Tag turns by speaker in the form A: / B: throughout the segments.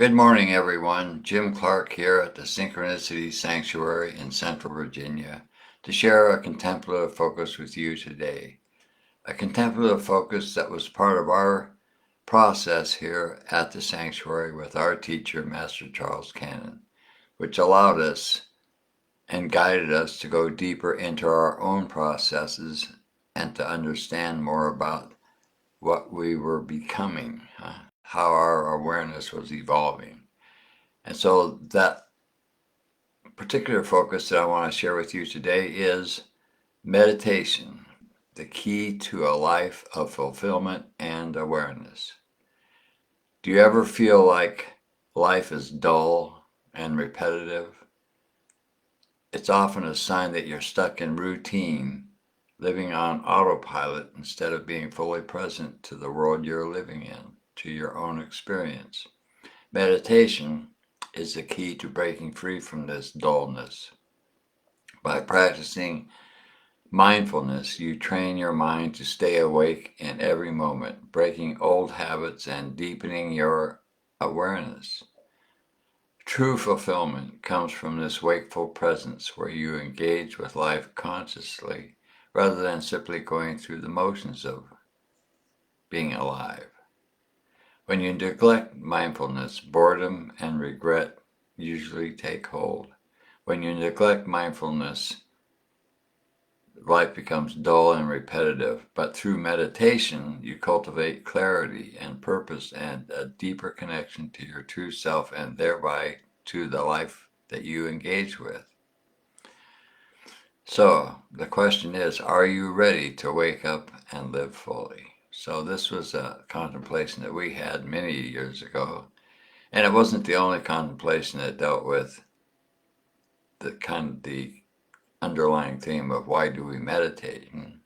A: Good morning, everyone. Jim Clark here at the Synchronicity Sanctuary in Central Virginia to share a contemplative focus with you today. A contemplative focus that was part of our process here at the sanctuary with our teacher, Master Charles Cannon, which allowed us and guided us to go deeper into our own processes and to understand more about what we were becoming, how our awareness was evolving. And so that particular focus that I want to share with you today is meditation, the key to a life of fulfillment and awareness. Do you ever feel like life is dull and repetitive? It's often a sign that you're stuck in routine, living on autopilot instead of being fully present to the world you're living in, to your own experience. Meditation is the key to breaking free from this dullness. By practicing mindfulness, you train your mind to stay awake in every moment, breaking old habits and deepening your awareness. True fulfillment comes from this wakeful presence where you engage with life consciously rather than simply going through the motions of being alive. When you neglect mindfulness, boredom and regret usually take hold. When you neglect mindfulness, life becomes dull and repetitive, but through meditation, you cultivate clarity and purpose and a deeper connection to your true self and thereby to the life that you engage with. So the question is, are you ready to wake up and live fully? So this was a contemplation that we had many years ago, and it wasn't the only contemplation that dealt with the underlying theme of why do we meditate. And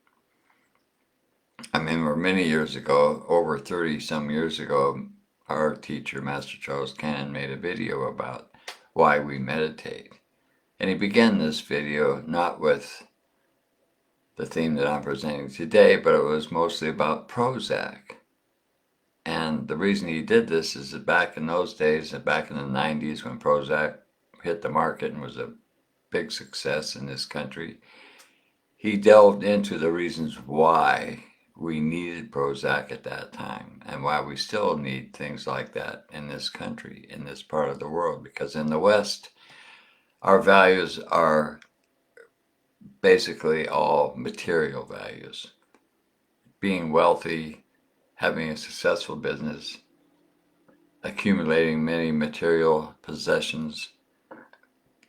A: I remember many years ago, over 30 some years ago, our teacher, Master Charles Cannon, made a video about why we meditate. And he began this video not with the theme that I'm presenting today, but it was mostly about Prozac. And the reason he did this is that back in those days, back in the 90s when Prozac hit the market and was a big success in this country, he delved into the reasons why we needed Prozac at that time and why we still need things like that in this country, in this part of the world. Because in the West, our values are basically all material values. Being wealthy, having a successful business, accumulating many material possessions.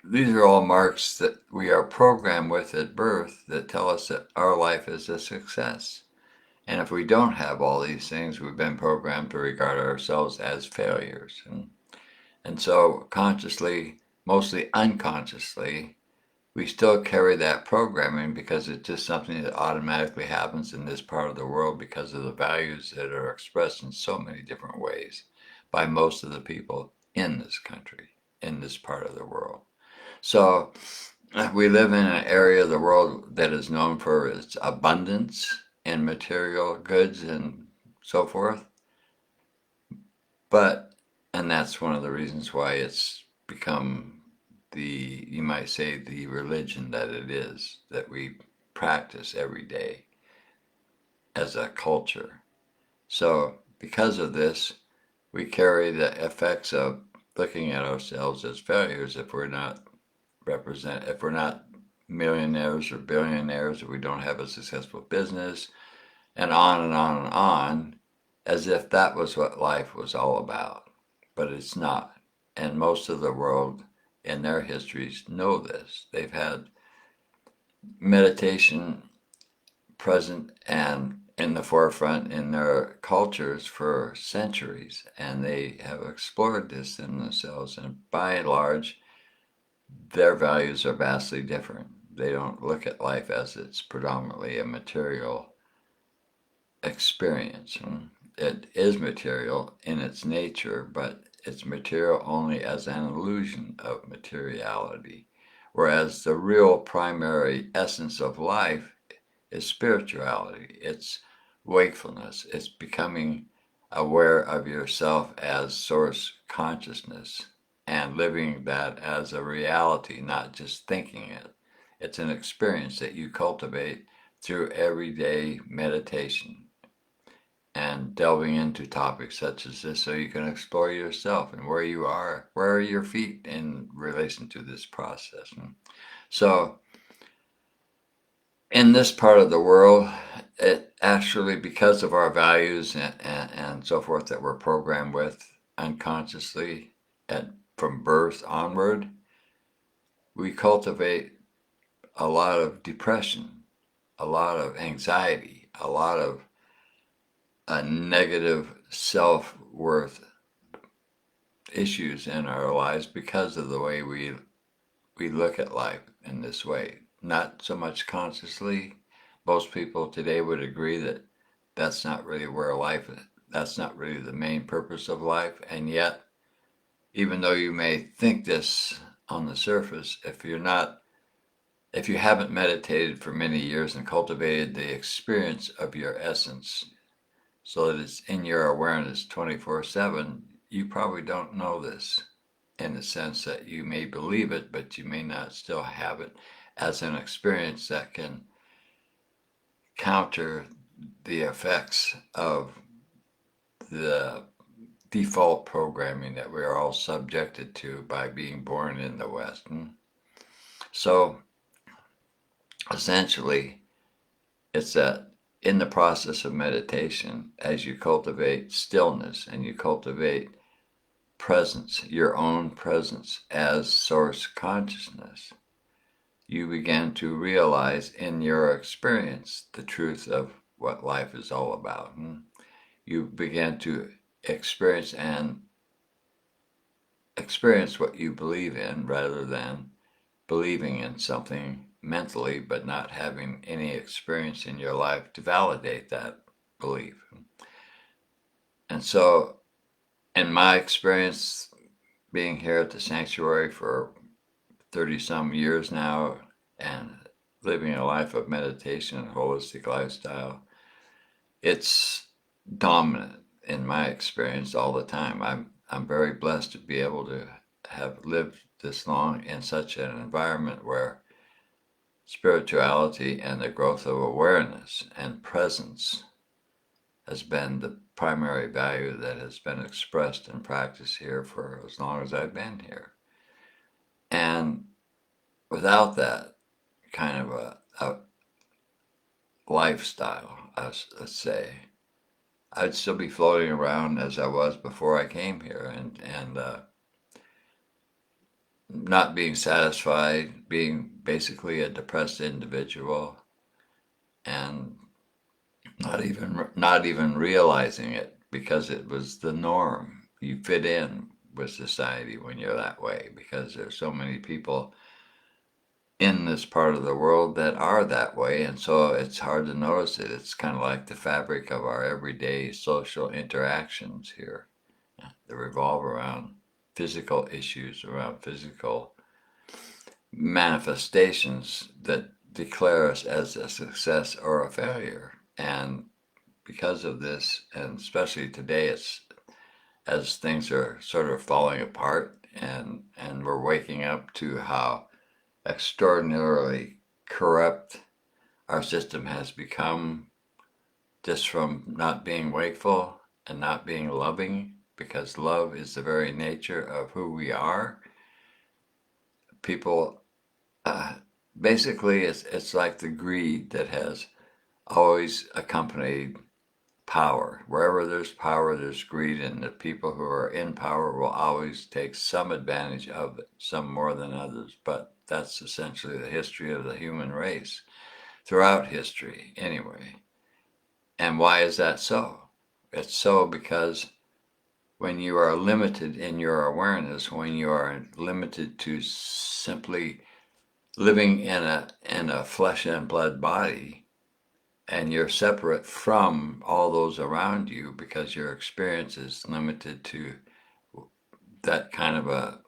A: These are all marks that we are programmed with at birth that tell us that our life is a success. And if we don't have all these things, we've been programmed to regard ourselves as failures. And so consciously, mostly unconsciously, we still carry that programming because it's just something that automatically happens in this part of the world because of the values that are expressed in so many different ways by most of the people in this country, in this part of the world. So we live in an area of the world that is known for its abundance in material goods and so forth. And that's one of the reasons why it's become you might say, the religion that it is, that we practice every day as a culture. So because of this, we carry the effects of looking at ourselves as failures if we're not millionaires or billionaires, if we don't have a successful business, and on and on and on, as if that was what life was all about. But it's not. And most of the world in their histories know this. They've had meditation present and in the forefront in their cultures for centuries, and they have explored this in themselves, and by and large, their values are vastly different. They don't look at life as it's predominantly a material experience. It is material in its nature, but it's material only as an illusion of materiality, whereas the real primary essence of life is spirituality. It's wakefulness. It's becoming aware of yourself as source consciousness and living that as a reality, not just thinking it. It's an experience that you cultivate through everyday meditation and delving into topics such as this so you can explore yourself and where you are, where are your feet in relation to this process. So in this part of the world, it actually, because of our values and so forth that we're programmed with unconsciously and from birth onward, we cultivate a lot of depression, a lot of anxiety, a lot of negative self-worth issues in our lives because of the way we look at life in this way. Not so much consciously. Most people today would agree that that's not really where life is. That's not really the main purpose of life. And yet, even though you may think this on the surface, if you haven't meditated for many years and cultivated the experience of your essence so that it's in your awareness 24/7, you probably don't know this, in the sense that you may believe it, but you may not still have it as an experience that can counter the effects of the default programming that we are all subjected to by being born in the West. So essentially, it's that in the process of meditation, as you cultivate stillness and you cultivate presence, your own presence as source consciousness, you begin to realize in your experience the truth of what life is all about. You begin to experience what you believe in rather than believing in something mentally but not having any experience in your life to validate that belief. And so, in my experience, being here at the sanctuary for 30 some years now and living a life of meditation and holistic lifestyle, it's dominant in my experience all the time. I'm very blessed to be able to have lived this long in such an environment where spirituality and the growth of awareness and presence has been the primary value that has been expressed and practiced here for as long as I've been here. And without that kind of a lifestyle, let's say, I'd still be floating around as I was before I came here and not being satisfied, being basically a depressed individual and not even realizing it because it was the norm. You fit in with society when you're that way because there's so many people in this part of the world that are that way, and so it's hard to notice it. It's kind of like the fabric of our everyday social interactions here. They revolve around physical issues, around physical manifestations that declare us as a success or a failure. And because of this, and especially today, it's as things are sort of falling apart and we're waking up to how extraordinarily corrupt our system has become just from not being wakeful and not being loving, because love is the very nature of who we are. People, basically, it's like the greed that has always accompanied power. Wherever there's power, there's greed, and the people who are in power will always take some advantage of it, some more than others. But that's essentially the history of the human race, throughout history, anyway. And why is that so? It's so because when you are limited in your awareness, when you are limited to simply living in a flesh and blood body, and you're separate from all those around you because your experience is limited to that kind of a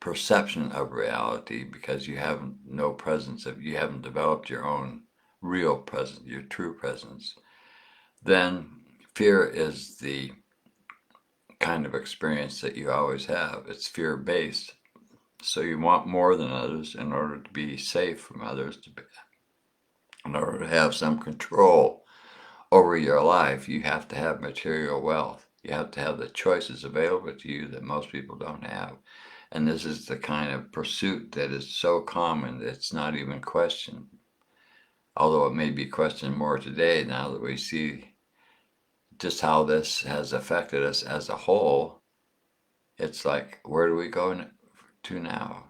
A: perception of reality, because you have no presence of, you haven't developed your own real presence, your true presence, then fear is the kind of experience that you always have. It's fear-based. So you want more than others in order to be safe from others, in order to have some control over your life. You have to have material wealth. You have to have the choices available to you that most people don't have. And this is the kind of pursuit that is so common that it's not even questioned. Although it may be questioned more today now that we see just how this has affected us as a whole. It's like, where do we go to now?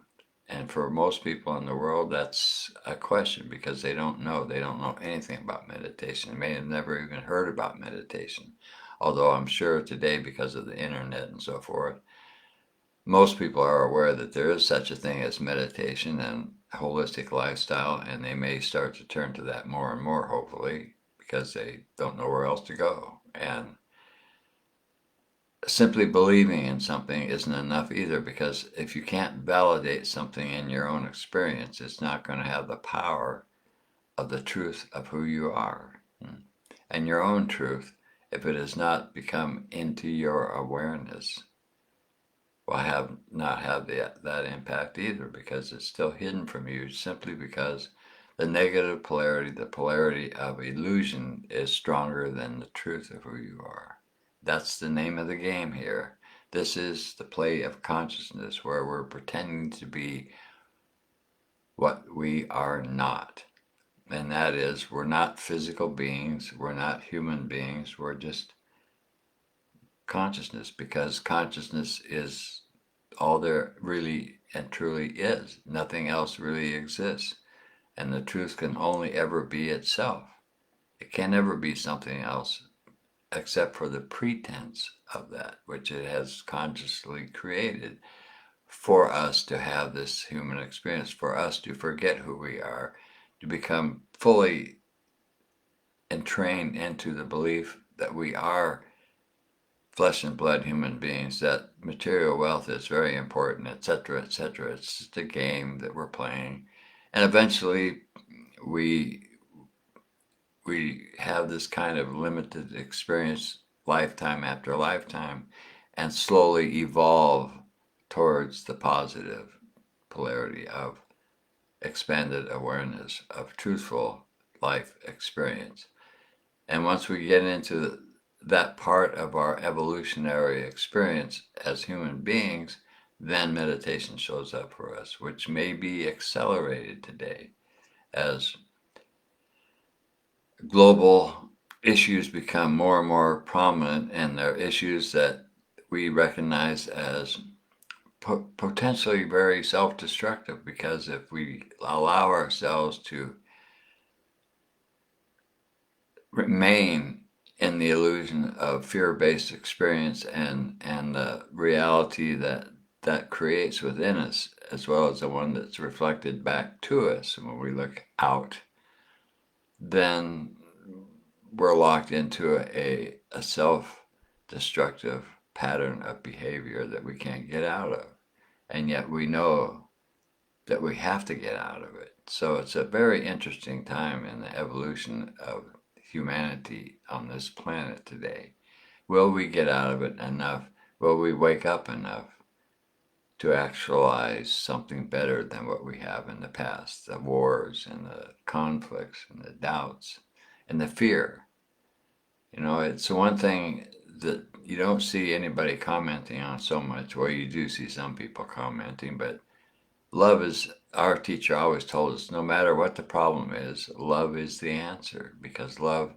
A: And for most people in the world, that's a question because they don't know. They don't know anything about meditation. They may have never even heard about meditation. Although I'm sure today, because of the internet and so forth, most people are aware that there is such a thing as meditation and holistic lifestyle, and they may start to turn to that more and more, hopefully, because they don't know where else to go. And simply believing in something isn't enough either, because if you can't validate something in your own experience, it's not going to have the power of the truth of who you are. And your own truth, if it has not become into your awareness, will not have that impact either, because it's still hidden from you, simply because the negative polarity, the polarity of illusion, is stronger than the truth of who you are. That's the name of the game here. This is the play of consciousness, where we're pretending to be what we are not. And that is, we're not physical beings, we're not human beings, we're just consciousness, because consciousness is all there really and truly is. Nothing else really exists. And the truth can only ever be itself. It can never be something else except for the pretense of that, which it has consciously created for us to have this human experience, for us to forget who we are, to become fully entrained into the belief that we are flesh and blood human beings, that material wealth is very important, etc., etc. It's just a game that we're playing. And eventually we have this kind of limited experience lifetime after lifetime, and slowly evolve towards the positive polarity of expanded awareness, of truthful life experience. And once we get into that part of our evolutionary experience as human beings, then meditation shows up for us, which may be accelerated today as global issues become more and more prominent, and they're issues that we recognize as potentially very self-destructive, because if we allow ourselves to remain in the illusion of fear-based experience and the reality that creates within us, as well as the one that's reflected back to us when we look out, then we're locked into a self-destructive pattern of behavior that we can't get out of. And yet we know that we have to get out of it. So it's a very interesting time in the evolution of humanity on this planet today. Will we get out of it enough? Will we wake up enough to actualize something better than what we have in the past? The wars and the conflicts and the doubts and the fear. You know, it's one thing that you don't see anybody commenting on so much. Well, you do see some people commenting, but love is, our teacher always told us, no matter what the problem is, love is the answer, because love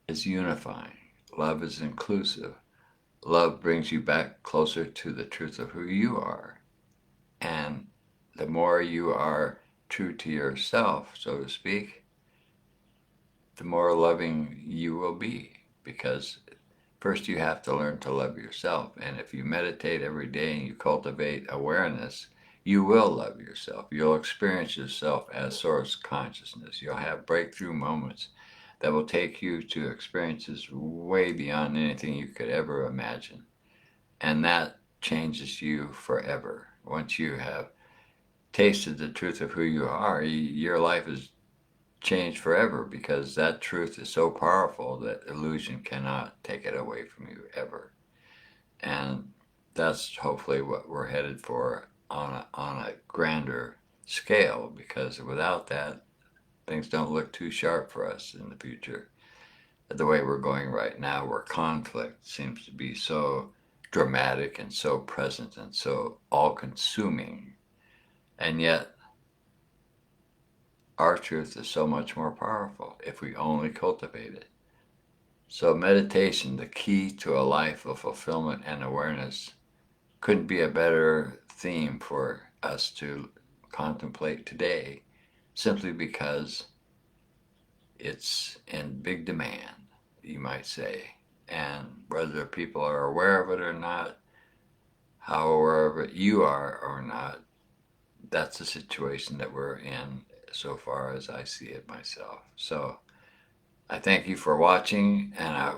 A: is unifying. Love is inclusive. Love brings you back closer to the truth of who you are. And the more you are true to yourself, so to speak, the more loving you will be, because first you have to learn to love yourself. And if you meditate every day and you cultivate awareness, you will love yourself. You'll experience yourself as source consciousness. You'll have breakthrough moments that will take you to experiences way beyond anything you could ever imagine. And that changes you forever. Once you have tasted the truth of who you are, your life is changed forever, because that truth is so powerful that illusion cannot take it away from you ever. that's hopefully what we're headed for on a grander scale, because without that, things don't look too sharp for us in the future. The way we're going right now, where conflict seems to be so dramatic and so present and so all consuming, and yet our truth is so much more powerful if we only cultivate it. So, meditation, the key to a life of fulfillment and awareness, couldn't be a better theme for us to contemplate today, simply because it's in big demand, you might say. And whether people are aware of it or not, how aware of it you are or not, that's the situation that we're in so far as I see it myself. So I thank you for watching, and I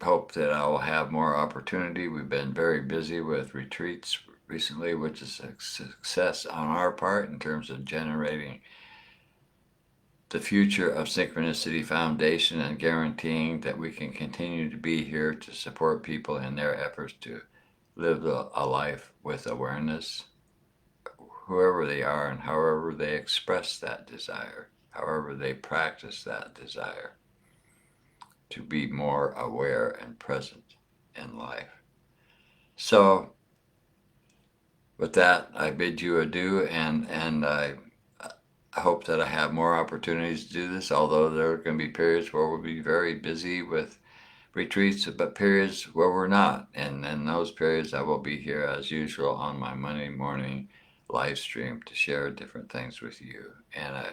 A: hope that I will have more opportunity. We've been very busy with retreats recently, which is a success on our part in terms of generating the future of Synchronicity Foundation and guaranteeing that we can continue to be here to support people in their efforts to live a life with awareness, whoever they are and however they express that desire, however they practice that desire, to be more aware and present in life. So, with that, I bid you adieu, and I hope that I have more opportunities to do this, although there are going to be periods where we'll be very busy with retreats, but periods where we're not. And in those periods, I will be here as usual on my Monday morning live stream to share different things with you. And I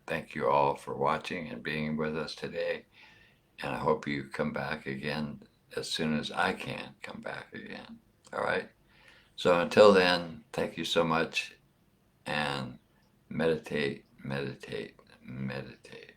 A: thank you all for watching and being with us today. And I hope you come back again as soon as I can come back again. All right? So until then, thank you so much, and meditate, meditate, meditate.